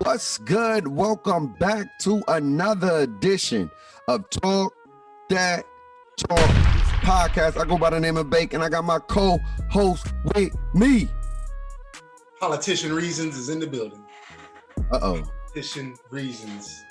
What's good? Welcome back to another edition of Dat Talk Podcast. I go by the name of Bake, and I got my co-host with me. Politician Reasons is in the building. Politician Reasons.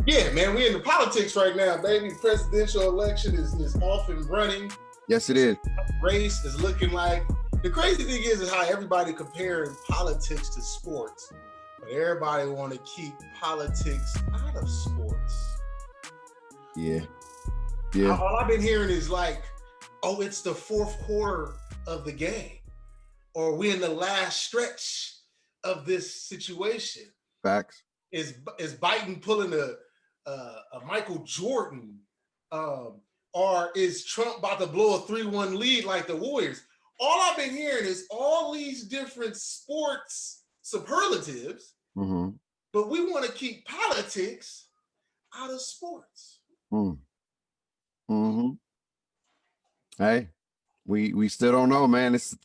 Yeah, man, we in the politics right now, baby. Presidential election is off and running. Yes, it is. Race is looking like. The crazy thing is how everybody comparing politics to sports, but everybody want to keep politics out of sports. Yeah. All I've been hearing is like, oh, it's the fourth quarter of the game, or we're in the last stretch of this situation. Facts. Is Biden pulling a Michael Jordan, or is Trump about to blow a 3-1 lead like the Warriors? All I've been hearing is all these different sports superlatives, but we want to keep politics out of sports. Hey, we still don't know, man. It's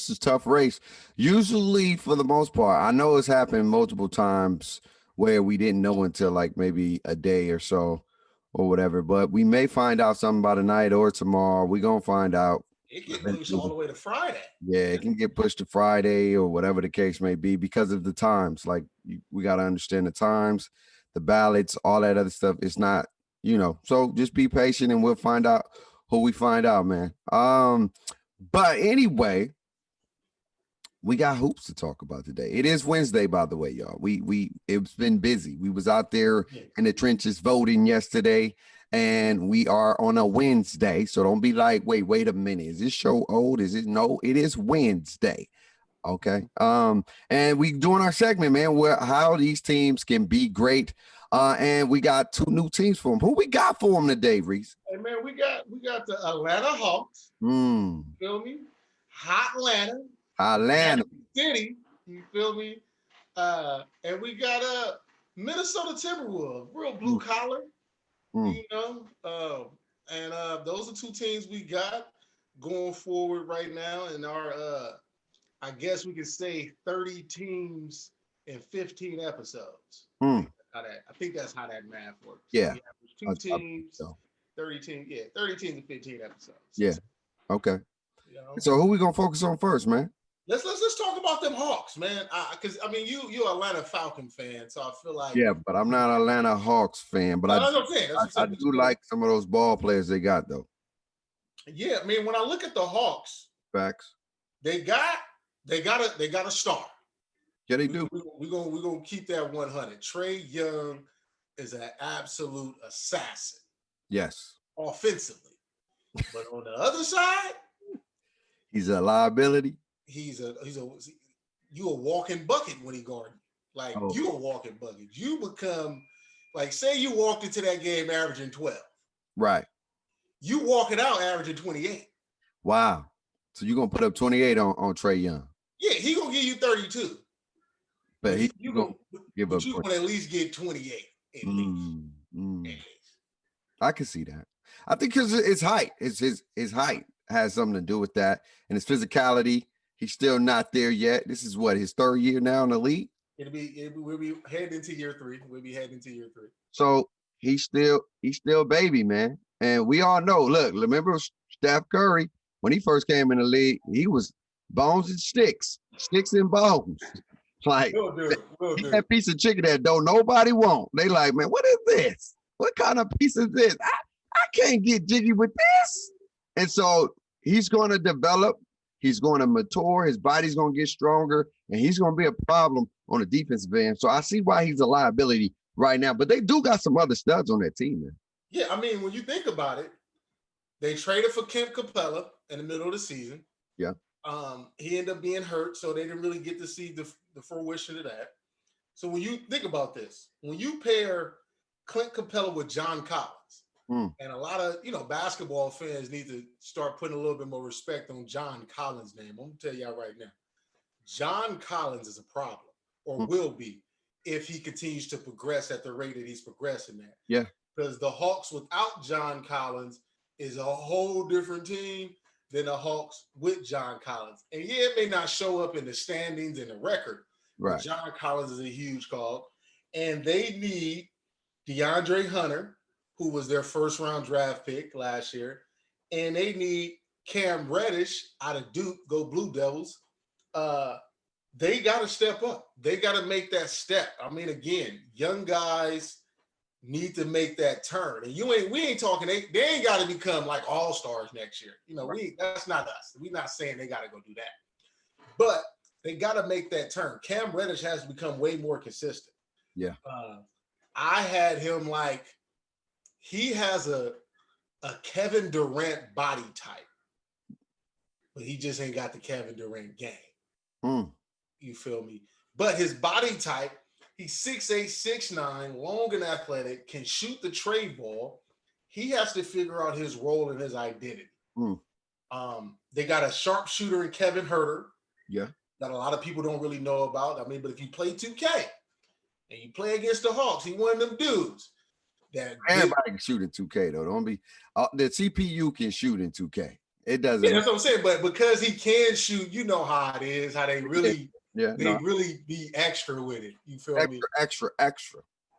a tough race. Usually, for the most part, I know it's happened multiple times where we didn't know until like maybe a day or so or whatever, but we may find out something by tonight or tomorrow. We're going to find out. It can push all the way to Friday. Yeah, it can get pushed to Friday or whatever the case may be because of the times. Like, we got to understand the times, the ballots, all that other stuff. It's not, so just be patient and we'll find out who we find out, man. But anyway, we got hoops to talk about today. It is Wednesday, by the way, y'all. It's been busy. We was out there in the trenches voting yesterday. And we are on a Wednesday, so don't be like, wait a minute. Is this show old? Is it? No, it is Wednesday. Okay. And we doing our segment, man, where how these teams can be great. And we got two new teams for them. Who we got for them today, Reese? Hey man, we got the Atlanta Hawks. You feel me? Atlanta City. You feel me? And we got Minnesota Timberwolves, real blue collar. And those are two teams we got going forward right now in our, I guess we could say 30 teams in 15 episodes. I think that's how that math works. Yeah. So 2 teams, 30 teams. Yeah, 30 teams in 15 episodes. Yeah. Okay. So who we gonna focus on first, man? Let's talk about them Hawks, man. Because you're an Atlanta Falcon fan, so I feel like but I'm not an Atlanta Hawks fan. But I do like some of those ball players they got though. Yeah, I mean, when I look at the Hawks, facts. They got a star. Yeah, they do. We're gonna keep that 100. Trae Young is an absolute assassin. Yes. Offensively, but on the other side, he's a liability. You a walking bucket when he guarding. Like you a walking bucket. You become like, say you walked into that game averaging 12. Right. You walk it out averaging 28. Wow. So you're gonna put up 28 on Trae Young. Yeah, he gonna give you 32. But you gonna give up. You gonna at least get 28 at least. I can see that. I think because his height, his height has something to do with that, and his physicality. He's still not there yet. This is what, his third year now in the league? We'll be heading into year 3. So he's still baby, man. And we all know, look, remember Steph Curry, when he first came in the league, he was bones and sticks and bones. Like that piece of chicken that don't nobody want. They like, man, what is this? What kind of piece is this? I can't get jiggy with this. And so he's going to develop. He's going to mature. His body's going to get stronger, and he's going to be a problem on the defensive end. So I see why he's a liability right now. But they do got some other studs on that team, man. Yeah, I mean, when you think about it, they traded for Kemp Capella in the middle of the season. Yeah. He ended up being hurt, so they didn't really get to see the fruition of that. So when you think about this, when you pair Clint Capella with John Collins, and a lot of, basketball fans need to start putting a little bit more respect on John Collins' name. I'm going to tell y'all right now, John Collins is a problem, or will be, if he continues to progress at the rate that he's progressing at. Yeah. Because the Hawks without John Collins is a whole different team than the Hawks with John Collins. And yeah, it may not show up in the standings and the record, Right. But John Collins is a huge call. And they need DeAndre Hunter, who was their first round draft pick last year. And they need Cam Reddish out of Duke, go Blue Devils. They got to step up. They got to make that step. I mean, again, young guys need to make that turn. And we ain't talking, they ain't got to become like all-stars next year. You know, right. That's not us. We're not saying they got to go do that. But they got to make that turn. Cam Reddish has to become way more consistent. Yeah. I had him like, he has a Kevin Durant body type, but he just ain't got the Kevin Durant game. You feel me? But his body type, he's 6'8", 6'9", long and athletic, can shoot the Trae ball. He has to figure out his role and his identity. They got a sharpshooter in Kevin Huerter. Yeah. That a lot of people don't really know about. I mean, but if you play 2K and you play against the Hawks, he one of them dudes. Everybody can shoot in 2K though. Don't be the CPU can shoot in 2K. It doesn't. Yeah, that's what I'm saying. But because he can shoot, you know how it is. How they really, really be extra with it. You feel me? Extra.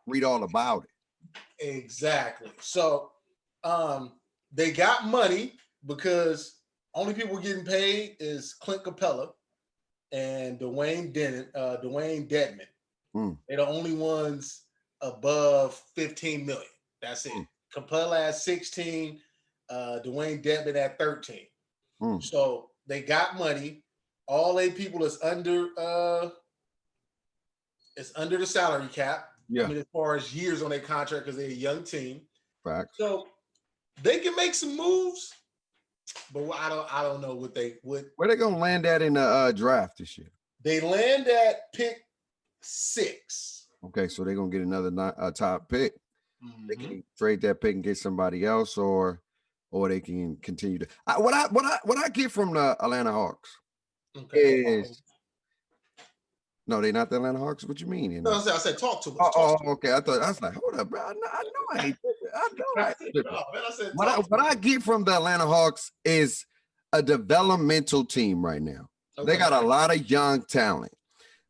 Read all about it. Exactly. So, they got money because only people getting paid is Clint Capella and Dwayne Dedman. They're the only ones above 15 million. That's it. Capella at 16, Dwayne Dedman at 13. So they got money. All eight people is under the salary cap. Yeah. I mean, as far as years on their contract, because they're a young team. Facts. So they can make some moves, but I don't know what where they gonna land at in the draft this year. They land at pick 6. Okay, so they're gonna get another top pick. They can trade that pick and get somebody else, or they can continue to. What I get from the Atlanta Hawks is no, they're not the Atlanta Hawks. What you mean? No, I said talk to us. Okay. I was like, hold up, bro. I know I ain't. I know. What I get from the Atlanta Hawks is a developmental team right now. Okay. They got a lot of young talent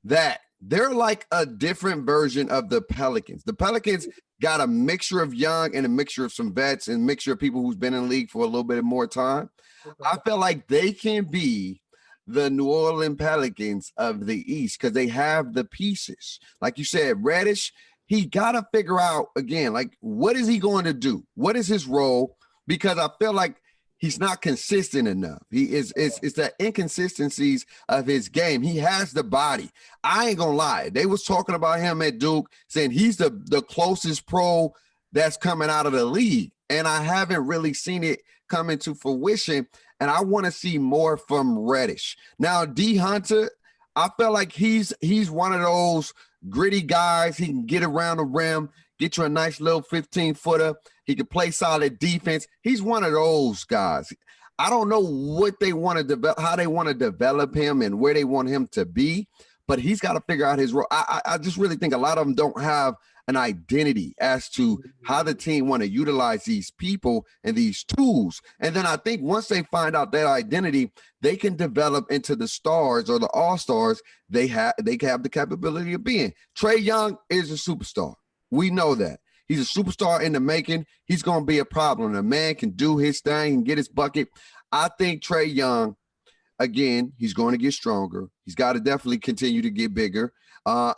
that they're like a different version of the Pelicans. The Pelicans got a mixture of young and a mixture of some vets and a mixture of people who's been in the league for a little bit more time. Okay. I feel like they can be the New Orleans Pelicans of the East because they have the pieces. Like you said, Reddish, he got to figure out, again, like, what is he going to do? What is his role? Because I feel like he's not consistent enough. It's the inconsistencies of his game. He has the body. I ain't gonna lie. They was talking about him at Duke, saying he's the closest pro that's coming out of the league. And I haven't really seen it come into fruition. And I want to see more from Reddish. Now, D Hunter, I feel like he's one of those gritty guys. He can get around the rim, get you a nice little 15-footer. He can play solid defense. He's one of those guys. I don't know what they want to develop, how they want to develop him and where they want him to be, but he's got to figure out his role. I just really think a lot of them don't have an identity as to how the team want to utilize these people and these tools. And then I think once they find out their identity, they can develop into the stars or the all-stars they can have the capability of being. Trae Young is a superstar. We know that. He's a superstar in the making. He's going to be a problem. The man can do his thing and get his bucket. I think Trae Young, again, he's going to get stronger. He's got to definitely continue to get bigger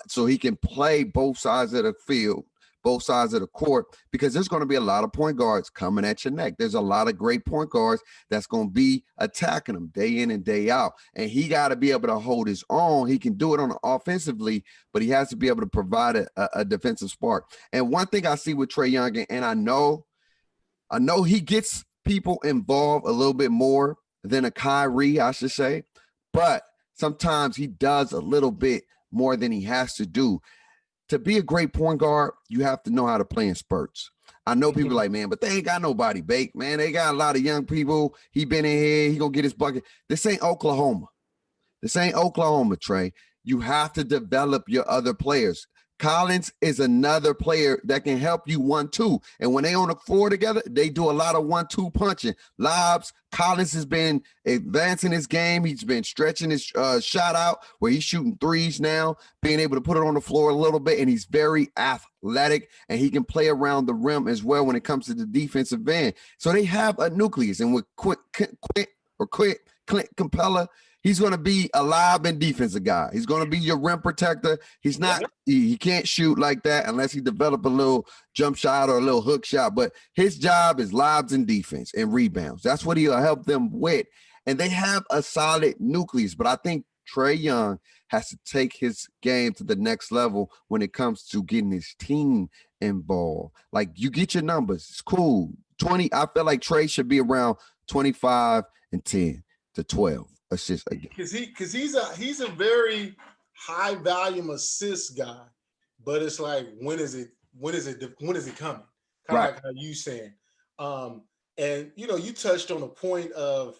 so he can play both sides of the field, both sides of the court, because there's going to be a lot of point guards coming at your neck. There's a lot of great point guards that's going to be attacking him day in and day out. And he got to be able to hold his own. He can do it on offensively, but he has to be able to provide a defensive spark. And one thing I see with Trae Young, and I know he gets people involved a little bit more than a Kyrie, I should say, but sometimes he does a little bit more than he has to do. To be a great point guard, you have to know how to play in spurts. I know people like, man, but they ain't got nobody baked, man. They got a lot of young people. He been in here. He gonna get his bucket. This ain't Oklahoma. Trae. You have to develop your other players. Collins is another player that can help you 1-2. And when they on the floor together, they do a lot of 1-2 punching. Lobs, Collins has been advancing his game. He's been stretching his shot out where he's shooting threes now, being able to put it on the floor a little bit. And he's very athletic and he can play around the rim as well when it comes to the defensive end. So they have a nucleus. And with Clint Capella, he's going to be a lob and defensive guy. He's going to be your rim protector. He's not, he can't shoot like that unless he develop a little jump shot or a little hook shot. But his job is lobs and defense and rebounds. That's what he'll help them with. And they have a solid nucleus. But I think Trae Young has to take his game to the next level when it comes to getting his team involved. Like, you get your numbers. It's cool. 20, I feel like Trae should be around 25 and 10 to 12. Assists again. Because he's a very high volume assist guy, but it's like when is it coming? Kind of like how you saying. And you touched on the point of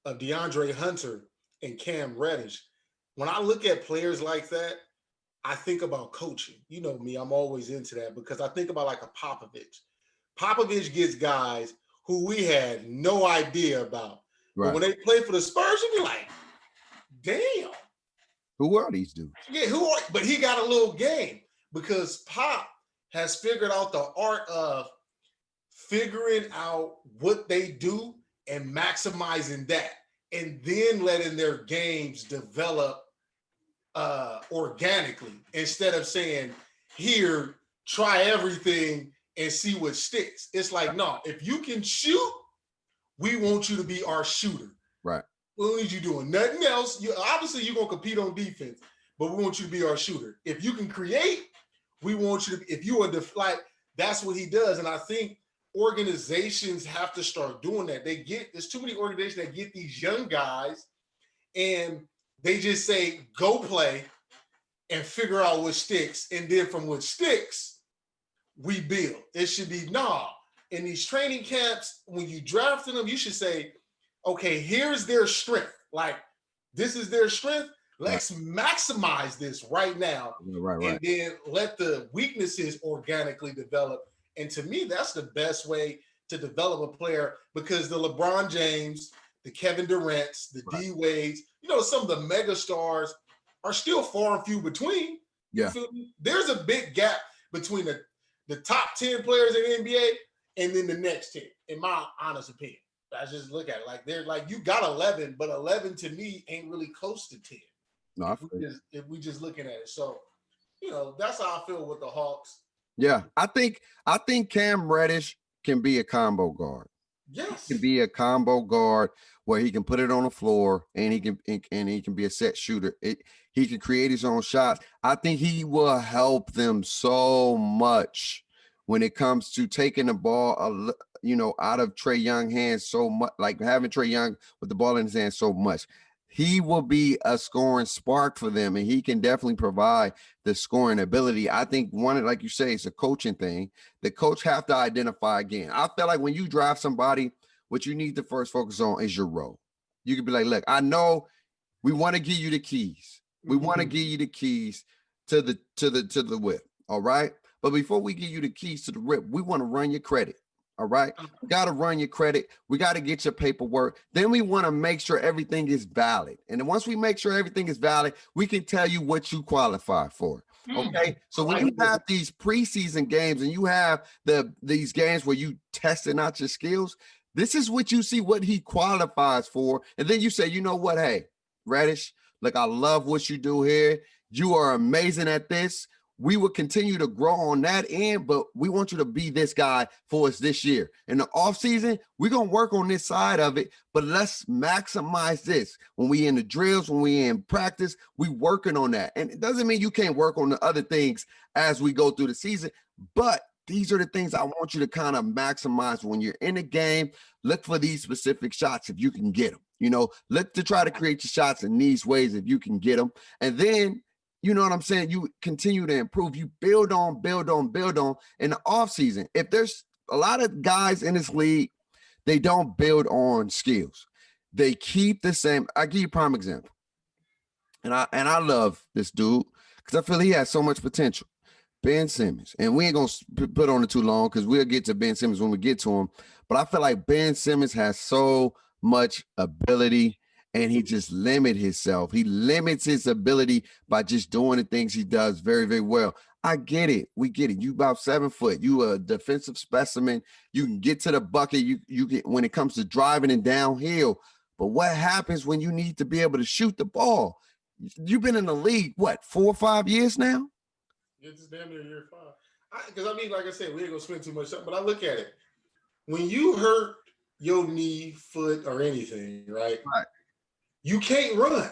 DeAndre Hunter and Cam Reddish. When I look at players like that, I think about coaching. You know me, I'm always into that because I think about like a Popovich. Popovich gets guys who we had no idea about. Right. But when they play for the Spurs, you be like, damn. Who are these dudes? Yeah, but he got a little game because Pop has figured out the art of figuring out what they do and maximizing that, and then letting their games develop organically instead of saying, here, try everything and see what sticks. It's like, no, if you can shoot, we want you to be our shooter. Right. We don't need you doing nothing else. Obviously, you're going to compete on defense, but we want you to be our shooter. If you can create, we want you to, if you are that's what he does. And I think organizations have to start doing that. There's too many organizations that get these young guys and they just say, go play and figure out what sticks. And then from what sticks, we build. It should be, in these training camps, when you drafted them, you should say, okay, here's their strength. Like, this is their strength. Let's maximize this right now. Right. And then let the weaknesses organically develop. And to me, that's the best way to develop a player because the LeBron James, the Kevin Durant's, the D Wades, some of the mega stars are still far and few between. Yeah. There's a big gap between the top 10 players in the NBA and then the next 10, in my honest opinion. I just look at it like they're like, you got 11, but 11 to me ain't really close to 10. No, if we just looking at it. So, that's how I feel with the Hawks. Yeah, I think Cam Reddish can be a combo guard. Yes. He can be a combo guard where he can put it on the floor and he can be a set shooter. He can create his own shots. I think he will help them so much when it comes to taking the ball, out of Trae Young's hands so much, like having Trae Young with the ball in his hands so much. He will be a scoring spark for them, and he can definitely provide the scoring ability. I think like you say, it's a coaching thing. The coach have to identify again. I feel like when you draft somebody, what you need to first focus on is your role. You could be like, look, I know we want to give you the keys. We want to give you the keys to the whip. All right. But before we give you the keys to the whip, we want to run your credit. All right. We got to run your credit. We got to get your paperwork. Then we want to make sure everything is valid. And then once we make sure everything is valid, we can tell you what you qualify for. Okay. So when you have these preseason games and you have these games where you testing out your skills, this is what you see what he qualifies for. And then you say, you know what? Hey, Reddish, look, I love what you do here. You are amazing at this. We will continue to grow on that end, but we want you to be this guy for us this year. In the offseason, we're going to work on this side of it, but let's maximize this. When we in the drills, when we in practice, we working on that. And it doesn't mean you can't work on the other things as we go through the season, but these are the things I want you to kind of maximize when you're in the game. Look for these specific shots if you can get them. Look to try to create your shots in these ways if you can get them. And then, you know what I'm saying? You continue to improve. You build on in the offseason. If there's a lot of guys in this league, they don't build on skills. They keep the same. I give you a prime example. And I love this dude because I feel he has so much potential. Ben Simmons, and we ain't gonna put on it too long because we'll get to Ben Simmons when we get to him. But I feel like Ben Simmons has so much ability, and he just limits himself. He limits his ability by just doing the things he does very, very well. I get it. We get it. You about 7 foot. You a defensive specimen. You can get to the bucket. You get when it comes to driving and downhill. But what happens when you need to be able to shoot the ball? You've been in the league, what, 4 or 5 years now? It's damn near year 5. Because I mean, like I said, we ain't gonna spend too much time, but I look at it. When you hurt your knee, foot, or anything, right? You can't run.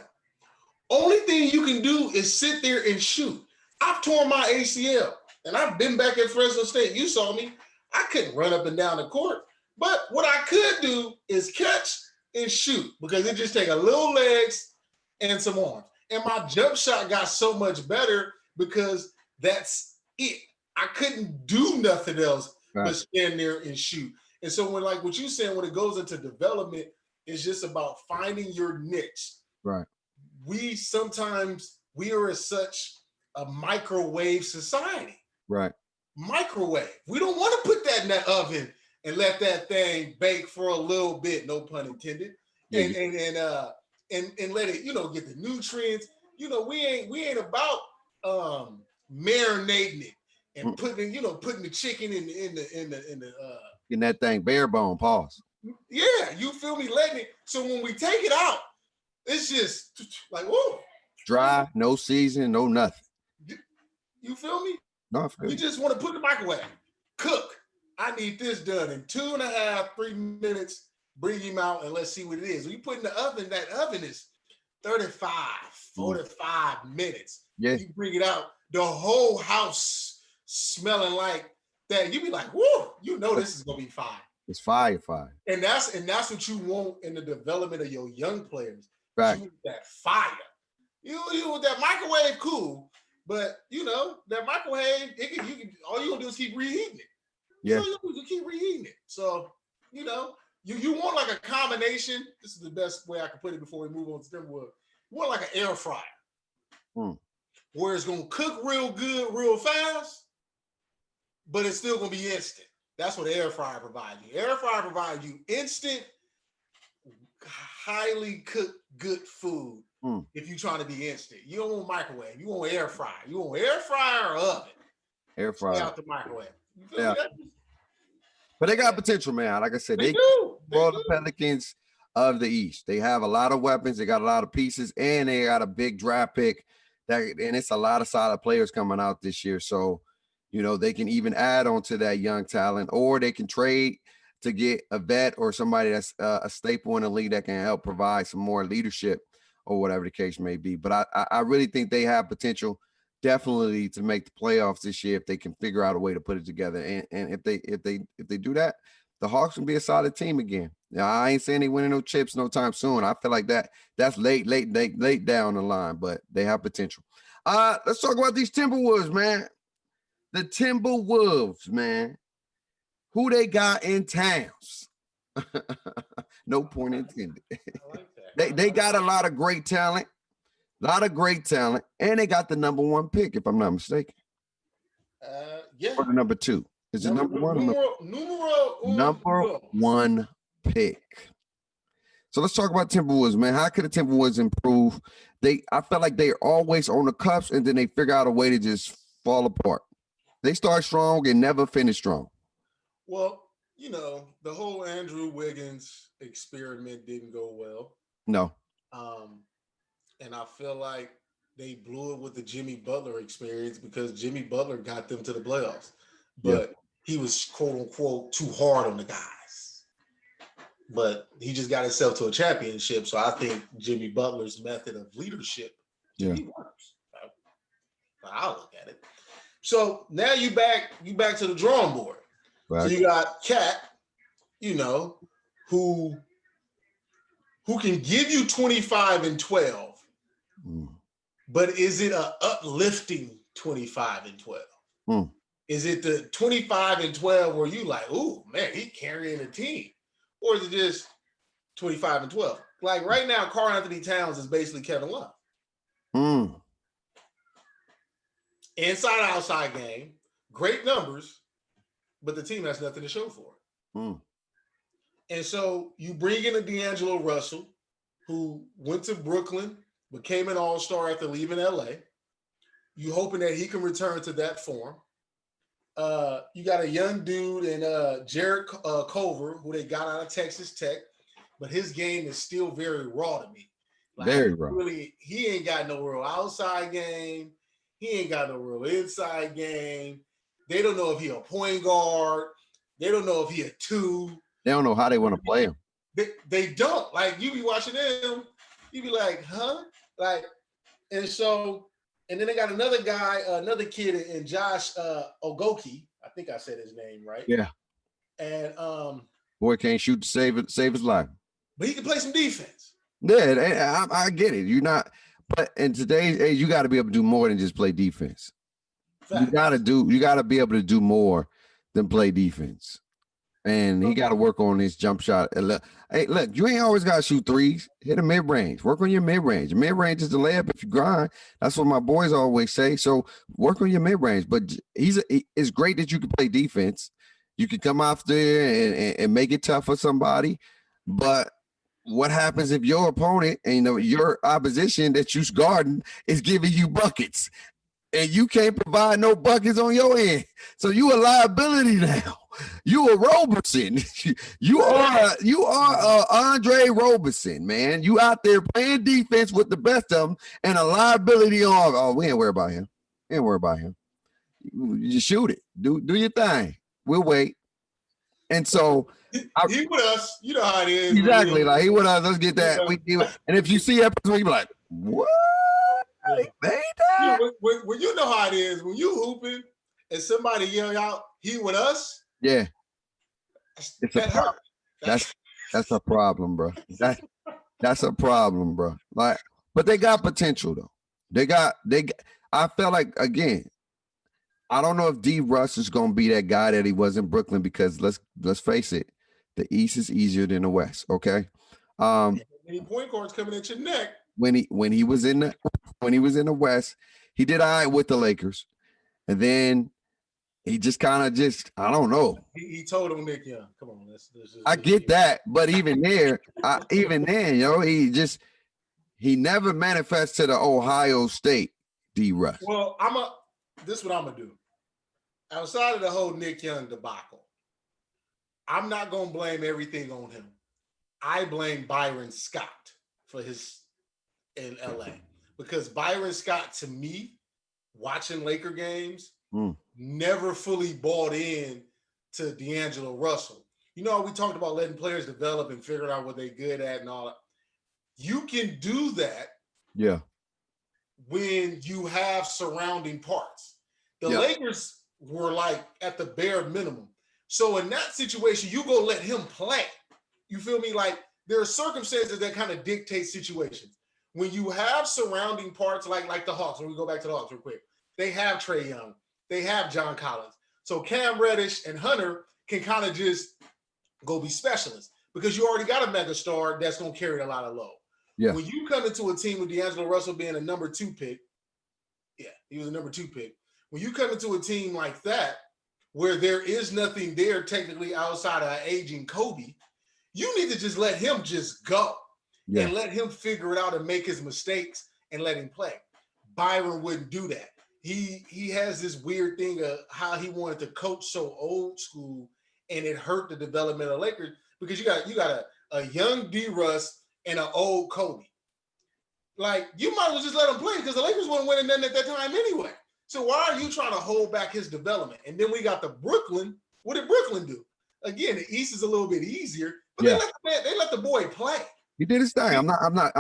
Only thing you can do is sit there and shoot. I've torn my ACL, and I've been back at Fresno State. You saw me. I couldn't run up and down the court, but what I could do is catch and shoot because it just take a little legs and some arms. And my jump shot got so much better because that's it. I couldn't do nothing else but stand there and shoot. And so when, like what you said, when it goes into development, it's just about finding your niche. Right. We are such a microwave society. Right. Microwave. We don't want to put that in that oven and let that thing bake for a little bit, no pun intended. Yeah, and let it, get the nutrients. We ain't about marinating it and putting the chicken in that thing bare bone. Pause. Yeah, you feel me? Letting it. So when we take it out, it's just like whoa, dry, no seasoning, no nothing. You feel me? No, I feel you just want to put in the microwave, cook. I need this done in 2.5, 3 minutes. Bring him out and let's see what it is. When you put in the oven, that oven is 35, 45 minutes. Yeah. You bring it out, the whole house smelling like that. You be like, whoa, this is gonna be fire. It's fire. And that's what you want in the development of your young players. Right. You want that fire. You want that microwave, cool. But that microwave, all you gonna do is keep reheating it. Yeah. So you keep reheating it. So, you want like a combination. This is the best way I can put it before we move on to Timberwood. You want like an air fryer. Where it's gonna cook real good, real fast, but it's still gonna be instant. That's what the air fryer provides you. Air fryer provides you instant, highly cooked, good food. If you're trying to be instant, you don't want microwave. You want air fryer. You want air fryer or oven. Air fryer. Stay out the microwave. Yeah. But they got potential, man. Like I said, they do. The Pelicans of the East. They have a lot of weapons. They got a lot of pieces, and they got a big draft pick. And it's a lot of solid players coming out this year. So, they can even add on to that young talent, or they can trade to get a vet or somebody that's a staple in the league that can help provide some more leadership or whatever the case may be. But I really think they have potential definitely to make the playoffs this year if they can figure out a way to put it together. And if they do that, the Hawks will be a solid team again. Now, I ain't saying they winning no chips no time soon. I feel like that's late down the line, but they have potential. Let's talk about these Timberwolves, man. The Timberwolves, man. Who they got in towns? No point intended. I like that. They got a lot of great talent. And they got the number 1 pick, if I'm not mistaken. Yeah. Or the number 2. Is it number 1? Number 1 pick. So let's talk about Timberwolves, man. How could the Timberwolves improve? I felt like they're always on the cups, and then they figure out a way to just fall apart. They start strong and never finish strong. Well, the whole Andrew Wiggins experiment didn't go well. No. And I feel like they blew it with the Jimmy Butler experience because Jimmy Butler got them to the playoffs. But he was, quote unquote, too hard on the guys. But he just got himself to a championship. So I think Jimmy Butler's method of leadership works. I'll look at it. So now you back to the drawing board. Right. So you got Cat, who can give you 25 and 12. But is it a uplifting 25 and 12? Is it the 25 and 12 where you like, ooh, man, he carrying a team? Or is it just 25 and 12? Like right now, Karl Anthony Towns is basically Kevin Love. inside outside game, great numbers, but the team has nothing to show for it. And so you bring in a D'Angelo Russell, who went to Brooklyn, became an all-star after leaving LA. You hoping that he can return to that form. You got a young dude in Jared Culver, who they got out of Texas Tech, but his game is still very raw to me. Like, very raw. Really, he ain't got no real outside game. He ain't got no real inside game. They don't know if he a point guard. They don't know if he a two. They don't know how they want to play him. They don't. Like, you be watching them, you be like, huh? Like, and so, and then they got another guy, another kid in Josh Ogoki. I think I said his name right. Yeah. And boy can't shoot to save his life. But he can play some defense. Yeah, I get it. You're not, but in today's age, you got to be able to do more than just play defense. Facts. You got to be able to do more than play defense. And he got to work on his jump shot. Hey, look, you ain't always got to shoot threes. Hit a mid-range. Work on your mid-range. Mid-range is the layup if you grind. That's what my boys always say. So work on your mid-range. But it's great that you can play defense. You can come out there and make it tough for somebody. But what happens if your opponent and your opposition that you're guarding is giving you buckets? And you can't provide no buckets on your end. So you a liability now. You a Roberson. You are Andre Roberson, man. You out there playing defense with the best of them and a liability on. Oh, we ain't worried about him. We ain't worried about him. You just shoot it. Do your thing. We'll wait. And so he with us. You know how it is. Exactly. Like he with us. Let's get that. And if you see that, you be like, what? When you know how it is, when you hooping and somebody yell out, he with us. Yeah. That's a problem, bro. That's a problem, bro. Like, but they got potential though. I felt like, again, I don't know if D Russ is gonna be that guy that he was in Brooklyn, because let's face it, the East is easier than the West. Okay. Any point guards coming at your neck. When he was in the West, he did all right with the Lakers, and then he just kind of I don't know. He told him, Nick Young, come on, let's I get that, but even then, he never manifests to the Ohio State D Russ. Well, this is what I'm gonna do. Outside of the whole Nick Young debacle, I'm not gonna blame everything on him. I blame Byron Scott for his in LA, because Byron Scott, to me, watching Laker games, never fully bought in to D'Angelo Russell. You know, we talked about letting players develop and figure out what they're good at and all that. You can do that. Yeah. When you have surrounding parts. The Lakers were like at the bare minimum. So in that situation, you go let him play. You feel me? Like, there are circumstances that kind of dictate situations. When you have surrounding parts like the Hawks, when we go back to the Hawks real quick, they have Trae Young, they have John Collins. So Cam Reddish and Hunter can kind of just go be specialists, because you already got a mega star that's going to carry a lot of load. Yeah. When you come into a team with D'Angelo Russell being a number 2 pick, he was a number 2 pick. When you come into a team like that, where there is nothing there technically outside of aging Kobe, you need to just let him just go. And let him figure it out and make his mistakes and let him play. Byron wouldn't do that. He has this weird thing of how he wanted to coach so old school, and it hurt the development of Lakers, because you got a young D Russ and an old Kobe. Like, you might as well just let him play, because the Lakers weren't winning nothing at that time anyway. So why are you trying to hold back his development? And then we got the Brooklyn. What did Brooklyn do? Again, the East is a little bit easier, but they let the boy play. He did his thing. I'm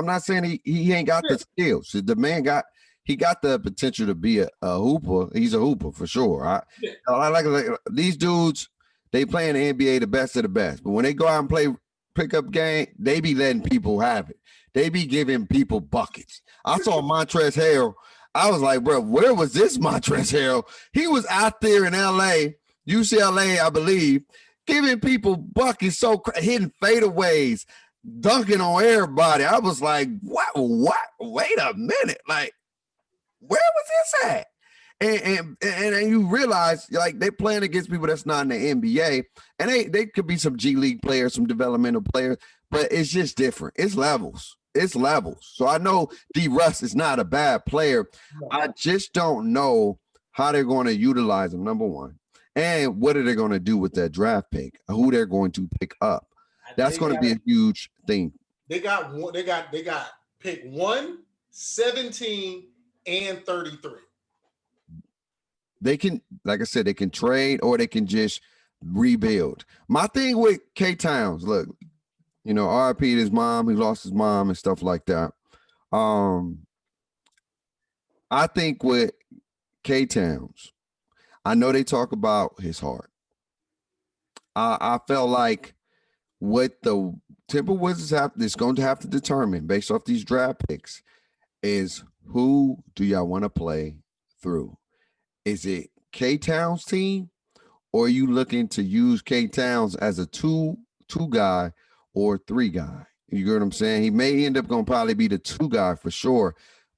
not saying he ain't got the skills. The man got the potential to be a hooper. He's a hooper for sure. I like these dudes. They play in the NBA the best of the best. But when they go out and play pickup game, they be letting people have it. They be giving people buckets. I saw Montrezl Harrell. I was like, bro, where was this Montrezl Harrell? He was out there in LA, UCLA, I believe, giving people buckets, hitting fadeaways, dunking on everybody. I was like, what? Wait a minute. Like, where was this at? And you realize like they're playing against people that's not in the NBA, and they could be some G League players, some developmental players, but it's just different. It's levels. It's levels. So I know D Russ is not a bad player. No. I just don't know how they're going to utilize him, number one. And what are they going to do with that draft pick? Who they're going to pick up? That's going to be a huge thing. They got pick 1, 17, and 33. They can, like I said, they can trade or they can just rebuild. My thing with K Towns, look, you know, RIP to his mom, he lost his mom and stuff like that. I think with K Towns, I know they talk about his heart. I felt like what the Timberwolves is going to have to determine based off these draft picks is who do y'all want to play through? Is it K Towns team, or are you looking to use K Towns as a two guy or 3 guy? You get what I'm saying? He may end up going to probably be the 2 guy for sure,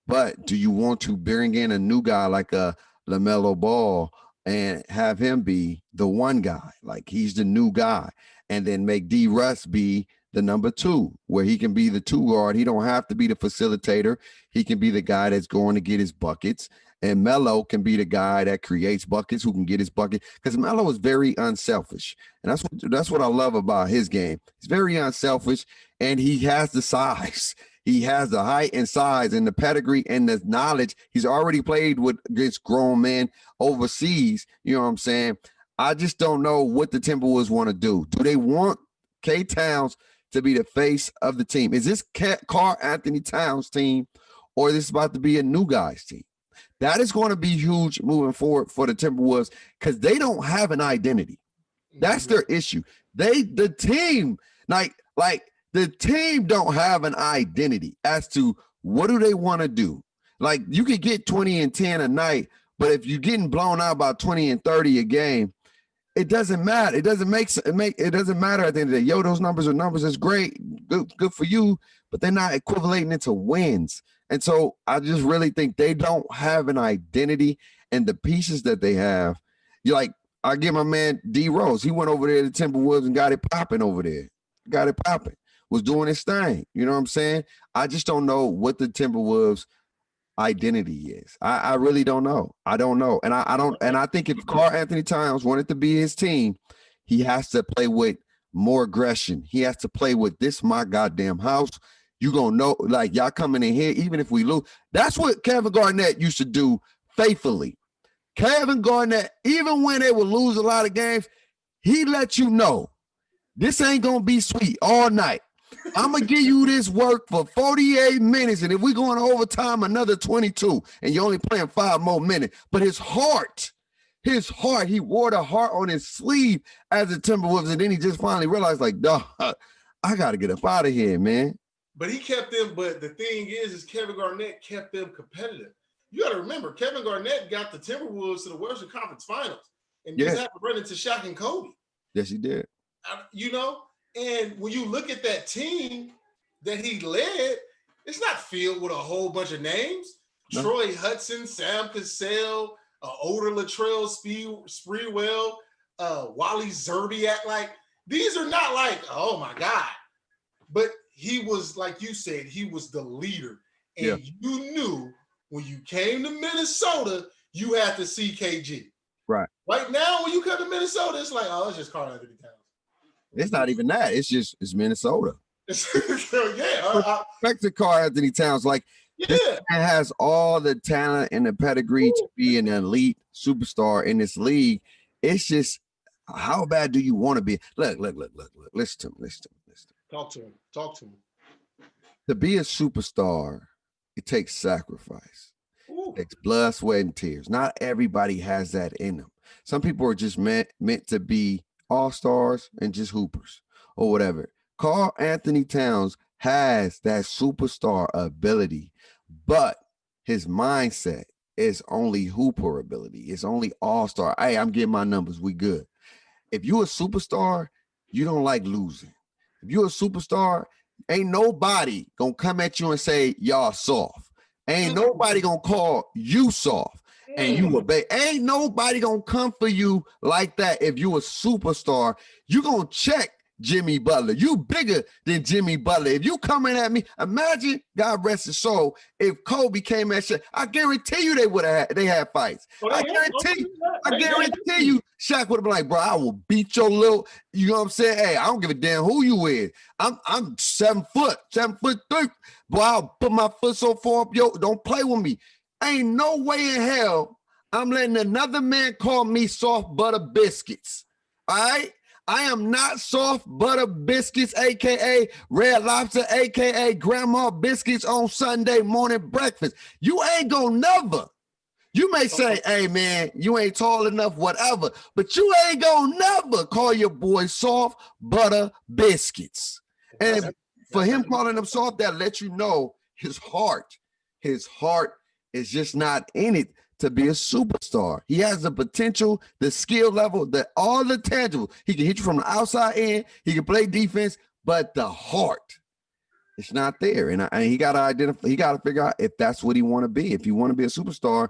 but do you want to bring in a new guy like a LaMelo Ball and have him be the 1 guy, like he's the new guy, and then make D Russ be the number 2, where he can be the 2 guard. He don't have to be the facilitator. He can be the guy that's going to get his buckets. And Melo can be the guy that creates buckets, who can get his bucket. Because Melo is very unselfish. And that's what I love about his game. He's very unselfish, and he has the size. He has the height and size and the pedigree and the knowledge. He's already played against grown men overseas. You know what I'm saying? I just don't know what the Timberwolves want to do. Do they want K Towns to be the face of the team? Is this Karl Anthony Towns team, or is this about to be a new guys team? That is going to be huge moving forward for the Timberwolves because they don't have an identity. That's their issue. The team don't have an identity as to what do they want to do. Like, you could get 20 and 10 a night, but if you're getting blown out by 20 and 30 a game, it doesn't matter. It doesn't matter at the end of the day. Yo, those numbers are numbers. It's great. Good for you, but they're not equivalating into wins. And so I just really think they don't have an identity, and the pieces that they have, I give my man D Rose. He went over there to Timberwolves and got it popping over there. Got it popping. Was doing his thing. You know what I'm saying? I just don't know what the Timberwolves identity is. I really don't know. I don't know. And I think if Karl Anthony Towns wanted to be his team, he has to play with more aggression. He has to play with this my goddamn house. You gonna know, like, y'all coming in here, even if we lose. That's what Kevin Garnett used to do faithfully. Kevin Garnett, even when they would lose a lot of games, he let you know this ain't gonna be sweet all night. I'm gonna give you this work for 48 minutes, and if we go in overtime, another 22, and you're only playing 5 more minutes. But his heart, he wore the heart on his sleeve as a Timberwolves, and then he just finally realized, like, dog, I gotta get up out of here, man. But he kept them. But the thing is Kevin Garnett kept them competitive. You got to remember, Kevin Garnett got the Timberwolves to the Western Conference Finals, and just had to run into Shaq and Kobe. Yes, he did. And when you look at that team that he led, it's not filled with a whole bunch of names. No. Troy Hudson, Sam Cassell, Oder Latrell Sprewell, Wally Zerbiak. Like, these are not like, oh my God. But he was, like you said, he was the leader. And you knew when you came to Minnesota, you had to see KG. Right. Right now, when you come to Minnesota, it's like, oh, it's just Karl Anthony Towns. It's not even that. It's Minnesota. Respect to Karl Anthony Towns. Like, this man has all the talent and the pedigree to be an elite superstar in this league. It's just, how bad do you want to be? Look. Listen to me. Talk to him. To be a superstar, it takes sacrifice. It takes blood, sweat, and tears. Not everybody has that in them. Some people are just meant to be all-stars and just hoopers or whatever. Karl Anthony Towns has that superstar ability, but his mindset is only hooper ability. It's only all-star. Hey, I'm getting my numbers. We good. If you're a superstar, you don't like losing. If you're a superstar, ain't nobody gonna come at you and say y'all soft. Ain't nobody gonna call you soft. and you ain't nobody gonna come for you like that. If you a superstar, you gonna check Jimmy Butler. You bigger than Jimmy Butler. If you coming at me, imagine, God rest his soul, if Kobe came at Shaq, I guarantee you they had fights. I guarantee you Shaq would have been like, bro, I will beat your little, you know what I'm saying? Hey, I don't give a damn who you is. I'm 7 foot 3. Boy, I'll put my foot so far up, yo, don't play with me. Ain't no way in hell I'm letting another man call me soft butter biscuits. All right? I am not soft butter biscuits, a.k.a. Red Lobster, a.k.a. Grandma Biscuits on Sunday morning breakfast. You ain't gonna never. You may say, hey, man, you ain't tall enough, whatever, but you ain't gonna never call your boy soft butter biscuits. And for him calling them soft, that lets you know his heart is just not in it to be a superstar. He has the potential, the skill level, all the tangible. He can hit you from the outside in. He can play defense, but the heart, it's not there. And he got to identify. He got to figure out if that's what he want to be. If you want to be a superstar,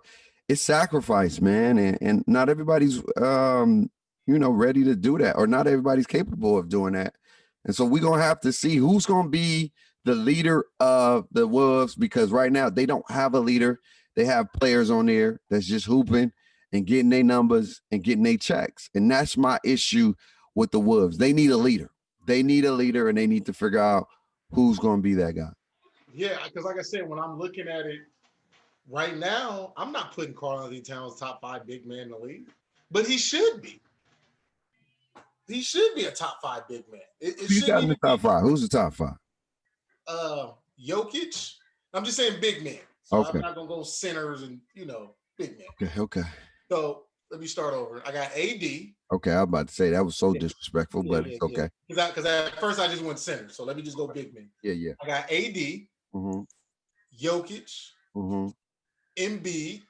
it's sacrifice, man. And not everybody's, ready to do that, or not everybody's capable of doing that. And so we're gonna have to see who's gonna be the leader of the Wolves, because right now they don't have a leader. They have players on there that's just hooping and getting their numbers and getting their checks. And that's my issue with the Wolves. They need a leader. They need a leader, and they need to figure out who's going to be that guy. Yeah, because like I said, when I'm looking at it right now, I'm not putting Karl-Anthony Towns top 5 big man in the league, but he should be. He should be a top 5 big man. Who's in the top 5? Who's the top 5? Jokic. I'm just saying big men. So okay. I'm not gonna go centers and big men. Okay. So let me start over. I got AD. Okay, I was about to say that was so disrespectful, but it's okay. Because at first I just went center, so let me just go big men. Yeah. I got AD, Jokic, Embiid,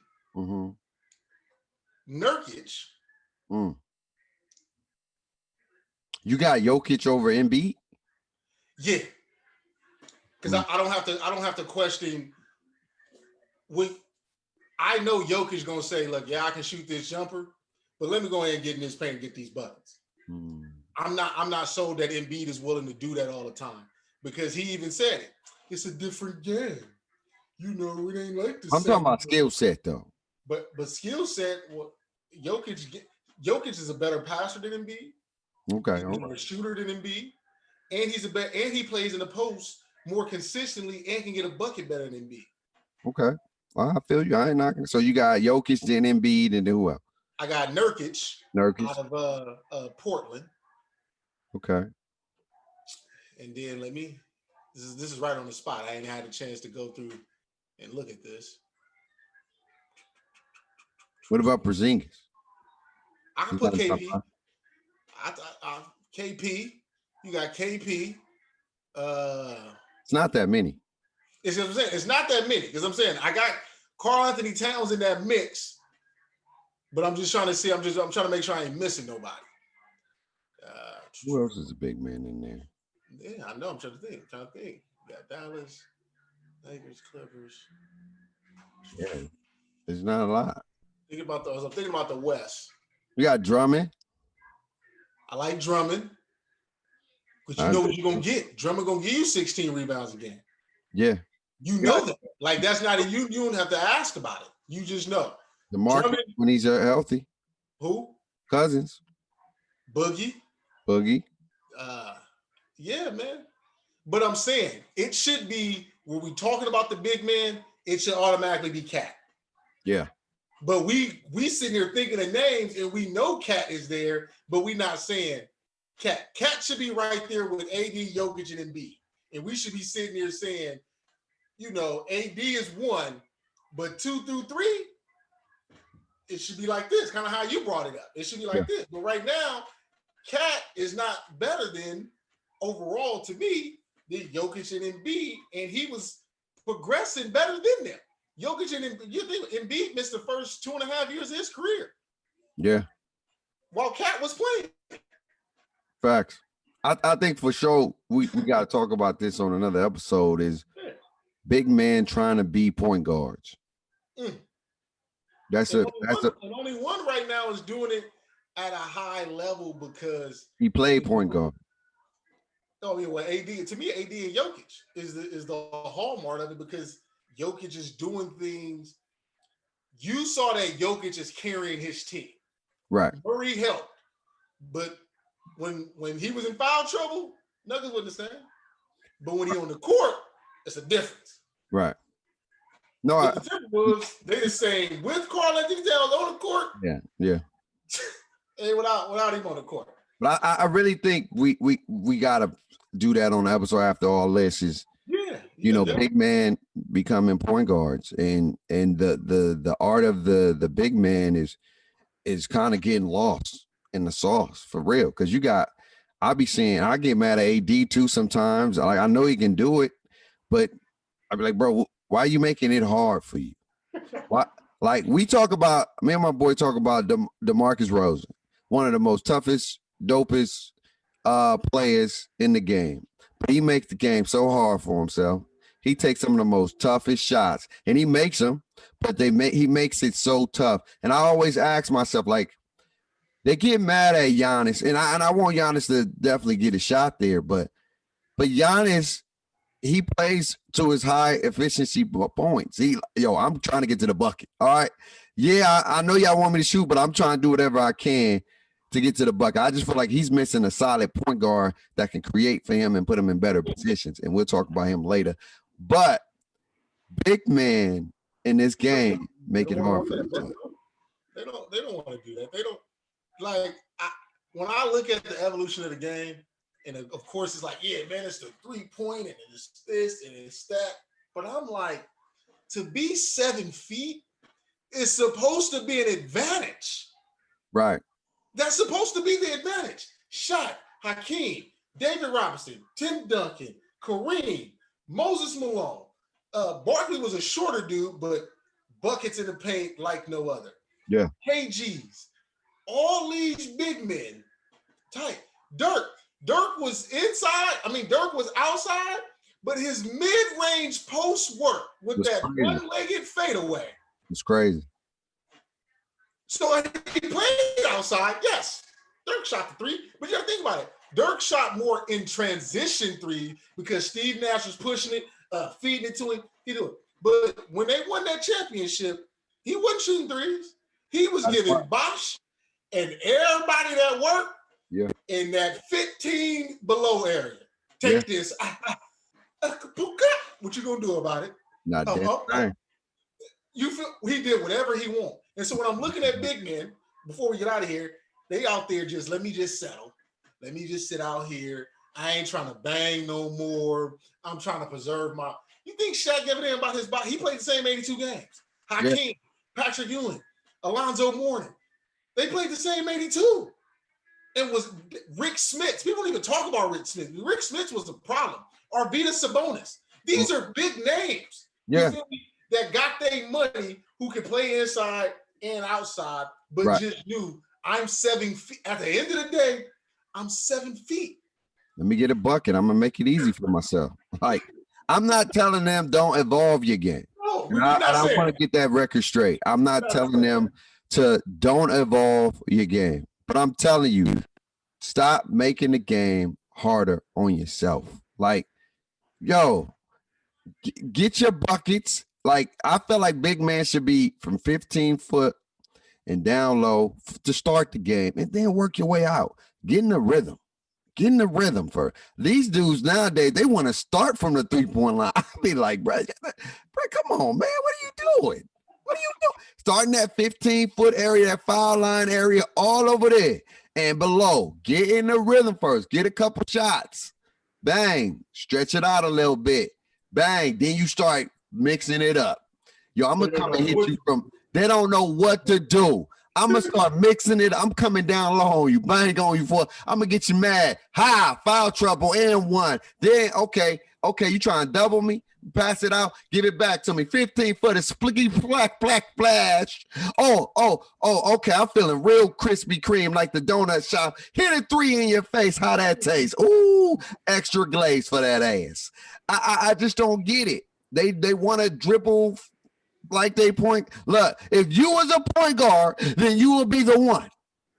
Nurkic. You got Jokic over Embiid? Yeah, because I don't have to question. I know Jokic gonna say, look, yeah, I can shoot this jumper, but let me go ahead and get in this paint and get these buckets. I'm not sold that Embiid is willing to do that all the time, because he even said it. It's a different game. It ain't like this. I'm talking about skill set though. But skill set, well, Jokic is a better passer than Embiid. Okay. He's a better shooter than Embiid, and he plays in the post more consistently and can get a bucket better than Embiid. Okay. Well, I feel you. I ain't knocking. So you got Jokic, then Embiid, and then who else? I got Nurkic. Out of Portland. Okay. And then this is right on the spot. I ain't had a chance to go through and look at this. What about Porzingis? I can put KP. KP. You got KP. It's not that many. It's what I'm saying. It's not that many, because I'm saying I got Karl-Anthony Towns in that mix, but I'm just trying to see. I'm trying to make sure I ain't missing nobody. Who else is a big man in there? Yeah, I know. I'm trying to think. You got Dallas, Lakers, Clippers. Yeah, there's not a lot. I'm thinking about the West. We got Drummond. I like Drummond, but you know what you're gonna get. Drummond gonna give you 16 rebounds a game. Yeah. You know that. Like, that's not a you don't have to ask about it. You just know. The market when he's healthy. Who? Cousins. Boogie. Yeah, man. But I'm saying it should be, when we talking about the big man, it should automatically be Cat. Yeah. But we sitting here thinking of names, and we know Cat is there, but we not saying Cat. Cat should be right there with AD, Jokic, and Embiid. And we should be sitting here saying, AD is 1, but 2 through 3, it should be like this, kind of how you brought it up. It should be like this. But right now, Cat is not better than, overall to me, than Jokic and Embiid, and he was progressing better than them. Jokic and Embiid missed the first 2.5 years of his career. Yeah. While Cat was playing. Facts. I think for sure we got to talk about this on another episode, is big men trying to be point guards. And only one right now is doing it at a high level because he played point guard. Oh yeah, well, AD to me, AD and Jokic is the hallmark of it because Jokic is doing things. You saw that Jokic is carrying his team. Right. Murray helped, but when he was in foul trouble, Nuggets wasn't the same. But when he on the court, it's a difference. Right. No, the Timberwolves, they the same with Karl-Anthony Towns on the court. Yeah. And without him on the court. But I really think we gotta do that on the episode after all this is big man becoming point guards and the art of the big man is kind of getting lost in the sauce for real. Cause I get mad at AD too sometimes. Like I know he can do it, but I'd be like, bro, why are you making it hard for you? Why? Like me and my boy talk about DeMarcus Rosen, one of the most toughest, dopest players in the game. But he makes the game so hard for himself. He takes some of the most toughest shots, and he makes them, but he makes it so tough. And I always ask myself, like, they get mad at Giannis, and I want Giannis to definitely get a shot there, but Giannis, he plays to his high efficiency points. I'm trying to get to the bucket. All right. Yeah, I know y'all want me to shoot, but I'm trying to do whatever I can to get to the bucket. I just feel like he's missing a solid point guard that can create for him and put him in better positions. And we'll talk about him later. But big man in this game make it hard for them. They don't want to do that. They don't like when I look at the evolution of the game, and of course it's like, yeah, man, it's the 3-point and it's this and it's that. But I'm like, to be 7 feet is supposed to be an advantage. Right. That's supposed to be the advantage. Shot, Hakeem, David Robinson, Tim Duncan, Kareem, Moses Malone. Barkley was a shorter dude, but buckets in the paint like no other. Yeah. KGs. All these big men, tight. Dirk was inside. I mean, Dirk was outside, but his mid-range post work with that one-legged fadeaway. It's crazy. So he played outside, yes. Dirk shot the three, but you gotta think about it. Dirk shot more in transition three because Steve Nash was pushing it, feeding it to him. He do it. But when they won that championship, he wasn't shooting threes. He was giving Bosh and everybody that worked in that 15 below area. Take this. What you gonna do about it? Not You feel he did whatever he want. And so when I'm looking at big men, before we get out of here, they out there just let me just settle. Let me just sit out here. I ain't trying to bang no more. I'm trying to preserve my. You think Shaq gave a damn about his body? He played the same 82 games. Hakeem, Patrick Ewing, Alonzo Mourning. They played the same 82. It was Rick Smits. People don't even talk about Rick Smits. Rick Smits was the problem. Arvydas Sabonis. These are big names. Yeah. That got their money, who can play inside and outside, but just knew I'm 7 feet. At the end of the day, I'm 7 feet. Let me get a bucket. I'm gonna make it easy for myself. Like, I'm not telling them don't evolve your game. No, I want to get that record straight. I'm not telling them to don't evolve your game, but I'm telling you, stop making the game harder on yourself. Like, yo, get your buckets. Like, I feel like big man should be from 15 foot and down low to start the game and then work your way out. Get in the rhythm. Get in the rhythm first. These dudes nowadays, they want to start from the 3-point line. I'll be like, bro, come on, man. What are you doing? What are you doing? Starting that 15-foot area, that foul line area, all over there and below. Get in the rhythm first. Get a couple shots. Bang. Stretch it out a little bit. Bang. Then you start mixing it up. Yo, I'm going to come and hit you from, they don't know what to do. I'm going to start mixing it. I'm coming down low on you, bang on you I'm going to get you mad. High, foul trouble, and one. Then, okay, you trying to double me? Pass it out, give it back to me. 15 foot, splicky, black, flash. Oh, okay, I'm feeling real Krispy Kreme like the donut shop. Hit a 3 in your face, how that tastes. Ooh, extra glaze for that ass. I just don't get it. They want to dribble like they point. Look, if you was a point guard, then you would be the one.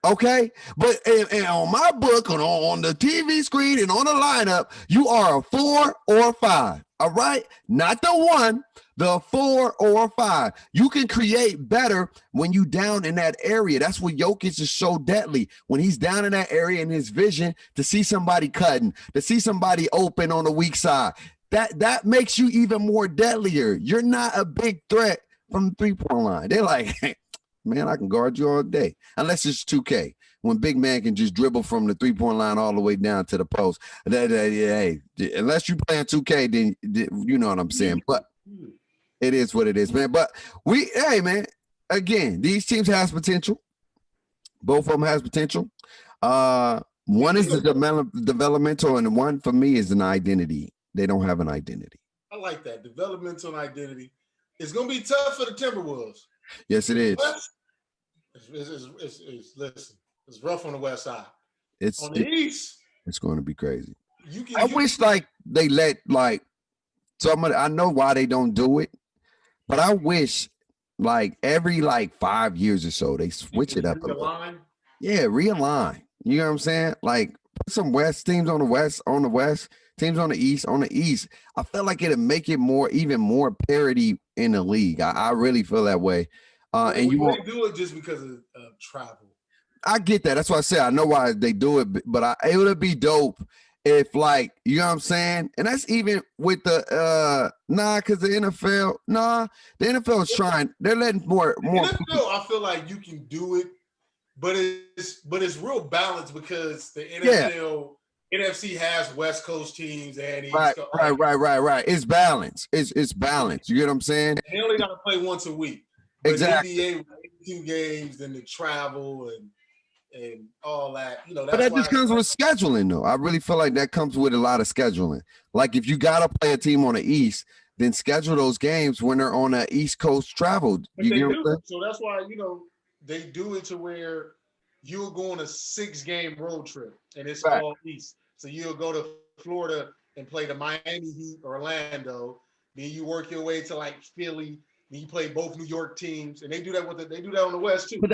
Okay, but and on my book, on the TV screen, and on the lineup, you are a 4 or 5. All right, not the 1, the 4 or 5. You can create better when you down in that area. That's what Jokic is so deadly, when he's down in that area in his vision to see somebody cutting, to see somebody open on the weak side. That makes you even more deadlier. You're not a big threat from the 3-point line. They're like, hey, man, I can guard you all day. Unless it's 2K, when big man can just dribble from the 3-point line all the way down to the post. Hey, unless you playing 2K, then you know what I'm saying. But it is what it is, man. But hey, man, again, these teams has potential. Both of them has potential. One is the developmental, and one for me is an identity. They don't have an identity. I like that. Developmental identity. It's going to be tough for the Timberwolves. Yes, it is. Listen, it's rough on the west side. On the east, it's going to be crazy. I wish like they let like somebody. I know why they don't do it, but I wish like every like 5 years or so they switch it up a little. Yeah, realign. You know what I'm saying? Like put some West teams on the West, teams on the East. I feel like it'll make it even more parity in the league. I really feel that way. And you won't do it just because of travel. I get that. That's why I say I know why they do it, but it would be dope if, like, you know what I'm saying? And that's even with the because the NFL, the NFL is trying. They're letting more. NFL, I feel like you can do it, but it's real balanced because the NFL. NFC has West Coast teams and East Coast. Right. It's balanced. It's balanced. You get what I'm saying? They only got to play once a week. But exactly. NBA 2 games and the travel and all that. You know, but that just comes with scheduling, though. I really feel like that comes with a lot of scheduling. Like if you got to play a team on the East, then schedule those games when they're on a East Coast travel. You get what I'm saying? So that's why, they do it to where you'll go on a 6-game road trip, and it's all East. So you'll go to Florida and play the Miami Heat, Orlando. Then you work your way to like Philly. Then you play both New York teams, and they do that on the West too. But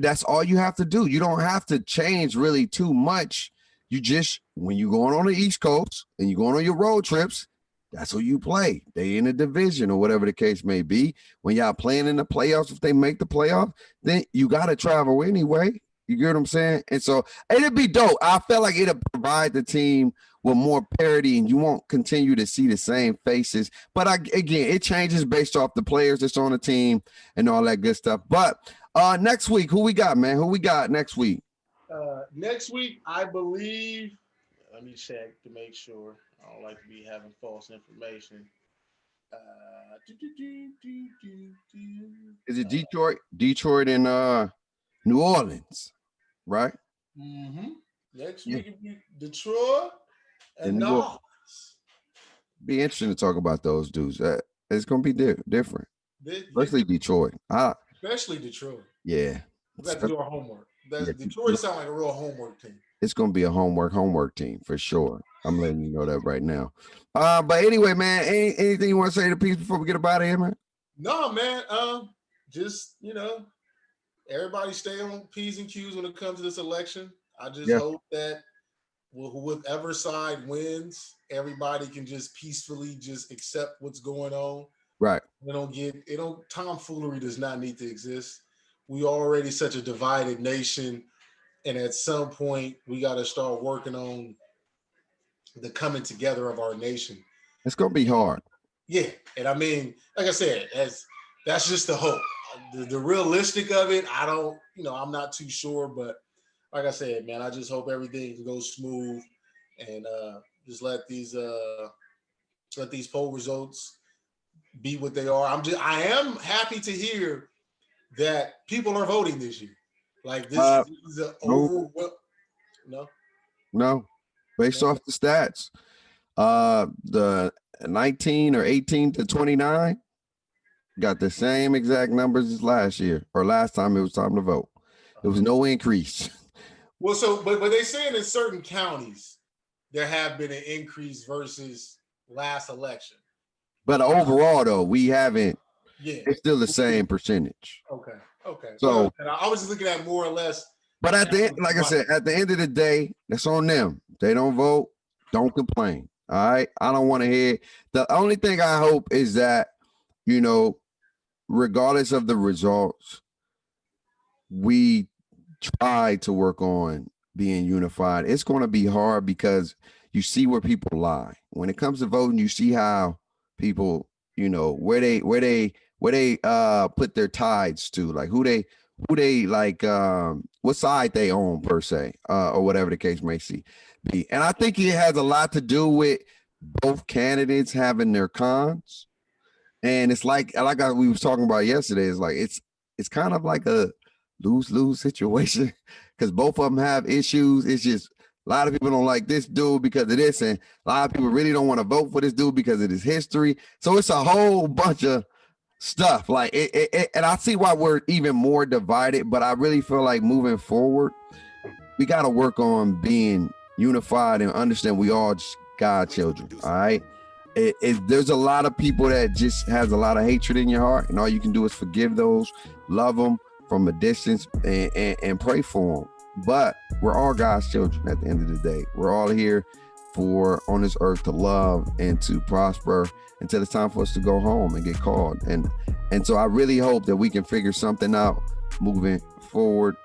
that's all you have to do. You don't have to change really too much. You just when you're going on the East Coast and you're going on your road trips, that's who you play. They in a division or whatever the case may be. When y'all playing in the playoffs, if they make the playoffs, then you got to travel anyway. You get what I'm saying? And so it'd be dope. I feel like it'll provide the team with more parity, and you won't continue to see the same faces. But again, it changes based off the players that's on the team and all that good stuff. But next week, who we got, man? Who we got next week? Next week, I believe. Let me check to make sure. I don't like to be having false information. Is it Detroit? Detroit and New Orleans, right? Mm-hmm. Next week it'll be Detroit and New Orleans. Be interesting to talk about those dudes. It's gonna be different, especially Detroit. Especially Detroit. Yeah, we got to do our homework. Detroit sounds like a real homework team. It's gonna be a homework team for sure. I'm letting you know that right now. But anyway, man, anything you want to say to people before we get about here, man? No, man. Just everybody stay on P's and Q's when it comes to this election. I just hope that whoever side wins, everybody can just peacefully just accept what's going on. Right. Tomfoolery does not need to exist. We are already such a divided nation. And at some point, we got to start working on the coming together of our nation. It's going to be hard. Yeah. And I mean, like I said, that's just the hope. The realistic of it, I'm not too sure. But like I said, man, I just hope everything goes smooth and just let these poll results be what they are. I am happy to hear that people are voting this year. Like this is an No. Based off the stats. The 19 or 18 to 29 got the same exact numbers as last year or last time it was time to vote. There was no increase. Well, but they're saying in certain counties there have been an increase versus last election. But overall, though, we haven't. it's still the same percentage. Okay. So and I was just looking at more or less. But at the end, like I said, at the end of the day, that's on them. They don't vote, don't complain. All right. I don't want to hear. The only thing I hope is that, regardless of the results, we try to work on being unified. It's going to be hard because you see where people lie. When it comes to voting, you see how people, where they put their tides to, like who they like, what side they own per se, or whatever the case may be. And I think it has a lot to do with both candidates having their cons. And it's like we was talking about yesterday, it's like, it's kind of like a lose-lose situation because both of them have issues. It's just a lot of people don't like this dude because of this, and a lot of people really don't want to vote for this dude because of his history. So it's a whole bunch of stuff. Like it, and I see why we're even more divided, but I really feel like moving forward, we got to work on being unified and understand we all just God children. All right. There's a lot of people that just has a lot of hatred in your heart, and all you can do is forgive those, love them from a distance, and pray for them. But we're all God's children at the end of the day. We're all here on this earth to love and to prosper until it's time for us to go home and get called. And so I really hope that we can figure something out moving forward,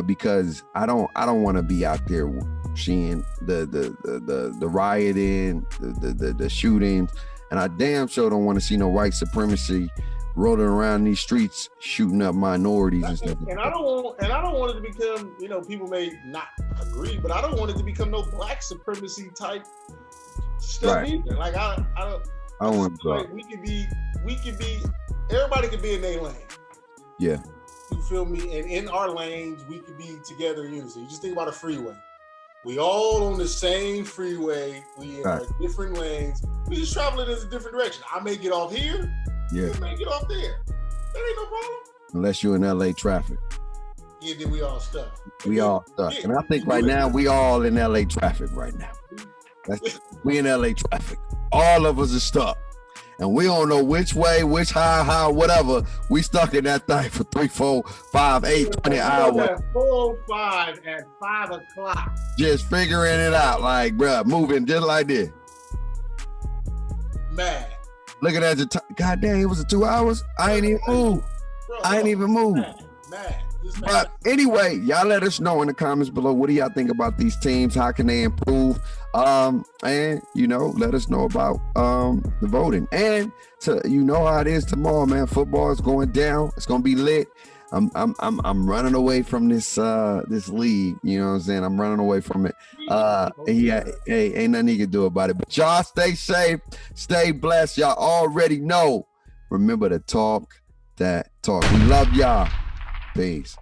because I don't want to be out there seeing the rioting, the shootings, and I damn sure don't want to see no white supremacy rolling around these streets shooting up minorities and stuff. And I don't want it to become, people may not agree, but I don't want it to become no black supremacy type stuff either. Like I don't want to. Like we could be, everybody could be in their lane. Yeah. You feel me? And in our lanes, we could be together in unison. You just think about a freeway. We all on the same freeway. We in our different lanes. We just traveling in a different direction. I may get off here. Yeah. You may get off there. That ain't no problem. Unless you're in LA traffic. Yeah, then we all stuck. We all stuck. Yeah, and I think right now we all in LA traffic right now. We in LA traffic. All of us are stuck. And we don't know which way, which how, whatever. We stuck in that thing for 3, 4, 5, 8, 20 hours. 4:05 at 5 o'clock. Just figuring it out, like, bruh, moving just like this. Mad. Looking at the time. God damn, it was 2 hours. I ain't even moved. Mad. But anyway, y'all let us know in the comments below. What do y'all think about these teams? How can they improve? And let us know about the voting. And how it is tomorrow, man. Football is going down. It's gonna be lit. I'm running away from this league. You know what I'm saying? I'm running away from it. Ain't nothing you can do about it. But y'all stay safe, stay blessed. Y'all already know. Remember to talk that talk. We love y'all. Peace.